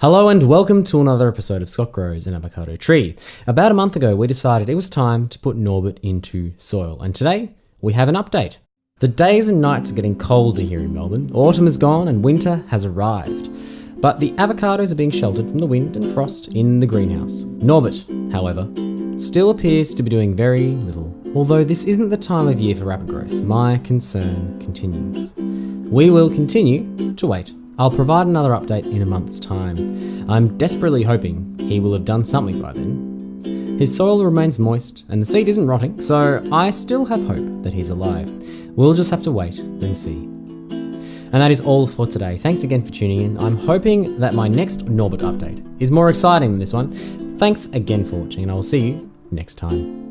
Hello and welcome to another episode of Scott Grows an Avocado Tree. About a month ago, we decided it was time to put Norbert into soil, and today we have an update. The days and nights are getting colder here in Melbourne. Autumn is gone and winter has arrived. But the avocados are being sheltered from the wind and frost in the greenhouse. Norbert, however, still appears to be doing very little. Although this isn't the time of year for rapid growth, my concern continues. We will continue to wait. I'll provide another update in a month's time. I'm desperately hoping he will have done something by then. His soil remains moist and the seed isn't rotting, so I still have hope that he's alive. We'll just have to wait and see. And that is all for today. Thanks again for tuning in. I'm hoping that my next Norbert update is more exciting than this one. Thanks again for watching, and I will see you next time.